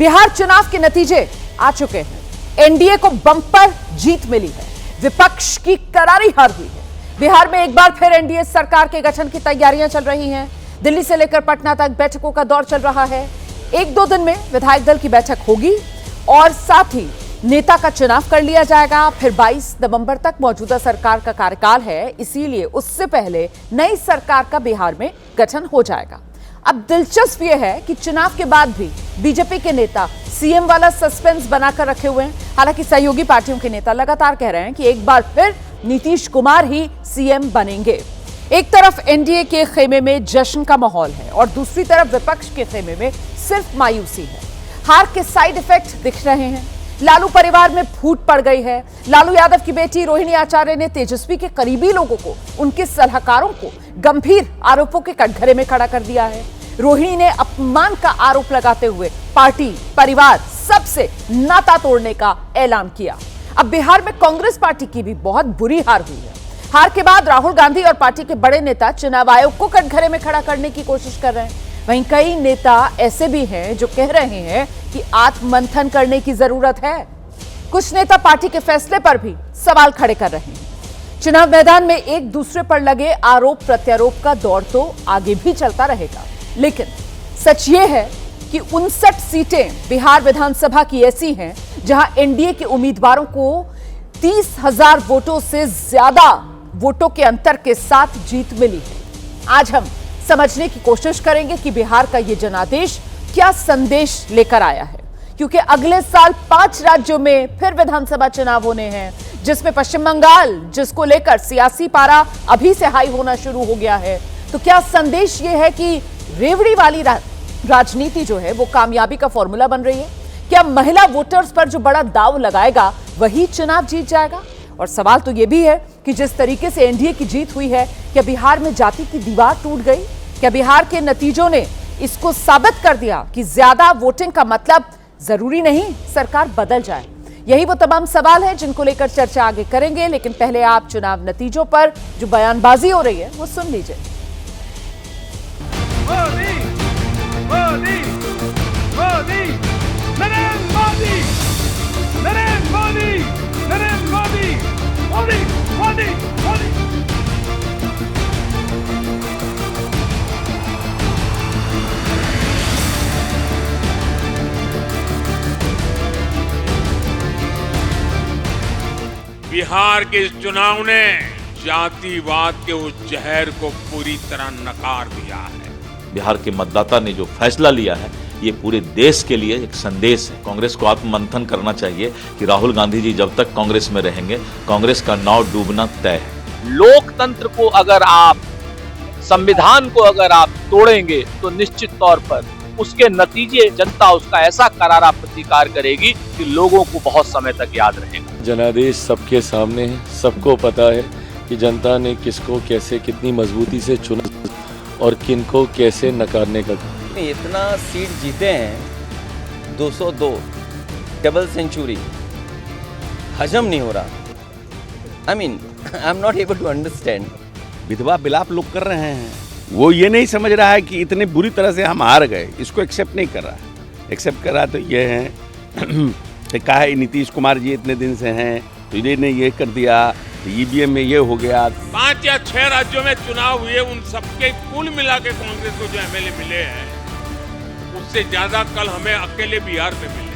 बिहार चुनाव के नतीजे आ चुके हैं। एनडीए को बम्पर जीत मिली है, विपक्ष की करारी हार हुई है। बिहार में एक बार फिर एनडीए सरकार के गठन की तैयारियां चल रही हैं। दिल्ली से लेकर पटना तक बैठकों का दौर चल रहा है। एक दो दिन में विधायक दल की बैठक होगी और साथ ही नेता का चुनाव कर लिया जाएगा। फिर 22 नवंबर तक मौजूदा सरकार का कार्यकाल है, इसीलिए उससे पहले नई सरकार का बिहार में गठन हो जाएगा। अब दिलचस्प यह है कि चुनाव के बाद भी बीजेपी के नेता सीएम वाला सस्पेंस बनाकर रखे हुए हैं। हालांकि सहयोगी पार्टियों के नेता लगातार कह रहे हैं कि एक बार फिर नीतीश कुमार ही सीएम बनेंगे। एक तरफ एनडीए के खेमे में जश्न का माहौल है और दूसरी तरफ विपक्ष के खेमे में सिर्फ मायूसी है। हार के साइड इफेक्ट दिख रहे हैं। लालू परिवार में फूट पड़ गई है। लालू यादव की बेटी रोहिणी आचार्य ने तेजस्वी के करीबी लोगों को, उनके सलाहकारों को गंभीर आरोपों के कटघरे में खड़ा कर दिया है। रोहिणी ने अपमान का आरोप लगाते हुए पार्टी, परिवार सबसे नाता तोड़ने का ऐलान किया। अब बिहार में कांग्रेस पार्टी की भी बहुत बुरी हार हुई है। हार के बाद राहुल गांधी और पार्टी के बड़े नेता चुनाव आयोग को कटघरे में खड़ा करने की कोशिश कर रहे हैं। वहीं कई नेता ऐसे भी हैं जो कह रहे हैं कि आत्ममंथन करने की जरूरत है। कुछ नेता पार्टी के फैसले पर भी सवाल खड़े कर रहे हैं। चुनाव मैदान में एक दूसरे पर लगे आरोप प्रत्यारोप का दौर तो आगे भी चलता रहेगा, लेकिन सच ये है कि 59 सीटें बिहार विधानसभा की ऐसी हैं जहां एनडीए के उम्मीदवारों को 30,000 वोटों से ज्यादा वोटों के अंतर के साथ जीत मिली है। आज हम समझने की कोशिश करेंगे कि बिहार का यह जनादेश क्या संदेश लेकर आया है, क्योंकि अगले साल 5 राज्यों में फिर विधानसभा चुनाव होने हैं, जिसमें पश्चिम बंगाल, जिसको लेकर सियासी पारा अभी से हाई होना शुरू हो गया है। तो क्या संदेश यह है कि रेवड़ी वाली राजनीति जो है वो कामयाबी का फॉर्मूला बन रही है? क्या महिला वोटर्स पर जो बड़ा दाव लगाएगा वही चुनाव जीत जाएगा? और सवाल तो यह भी है कि जिस तरीके से एनडीए की जीत हुई है, क्या बिहार में जाति की दीवार टूट गई? क्या बिहार के नतीजों ने इसको साबित कर दिया कि ज्यादा वोटिंग का मतलब जरूरी नहीं सरकार बदल जाए? यही वो तमाम सवाल है जिनको लेकर चर्चा आगे करेंगे, लेकिन पहले आप चुनाव नतीजों पर जो बयानबाजी हो रही है वो सुन लीजिए। मोदी, मोदी, मोदी, नरेंद्र मोदी, नरेंद्र मोदी, नरेंद्र मोदी, मोदी, मोदी, मोदी। बिहार के इस चुनाव ने जातिवाद के उस जहर को पूरी तरह नकार दिया है। बिहार के मतदाता ने जो फैसला लिया है ये पूरे देश के लिए एक संदेश है। कांग्रेस को आत्ममंथन करना चाहिए कि राहुल गांधी जी जब तक कांग्रेस में रहेंगे कांग्रेस का नाव डूबना तय है। लोकतंत्र को अगर आप, संविधान को अगर आप तोड़ेंगे तो निश्चित तौर पर उसके नतीजे जनता उसका ऐसा करारा प्रतिकार करेगी कि लोगों को बहुत समय तक याद रहेगा। जनादेश सबके सामने है, सबको पता है कि जनता ने किसको कैसे कितनी मजबूती से चुना और किनको कैसे नकारने का। इतना सीट जीते हैं, 202 डबल सेंचुरी, हजम नहीं हो रहा। I am not able to understand. विधवा विलाप लोग कर रहे हैं, वो ये नहीं समझ रहा है कि इतने बुरी तरह से हम हार गए, इसको एक्सेप्ट नहीं कर रहा। एक्सेप्ट कर रहा तो ये है कहा है नीतीश कुमार जी इतने दिन से हैं तो इन्होंने ये कर दिया, ईवीएम में ये हो गया। 5 या 6 राज्यों में चुनाव हुए, उन सबके कुल मिला के कांग्रेस को जो एमएलए मिले हैं उससे ज्यादा कल हमें अकेले बिहार में मिले।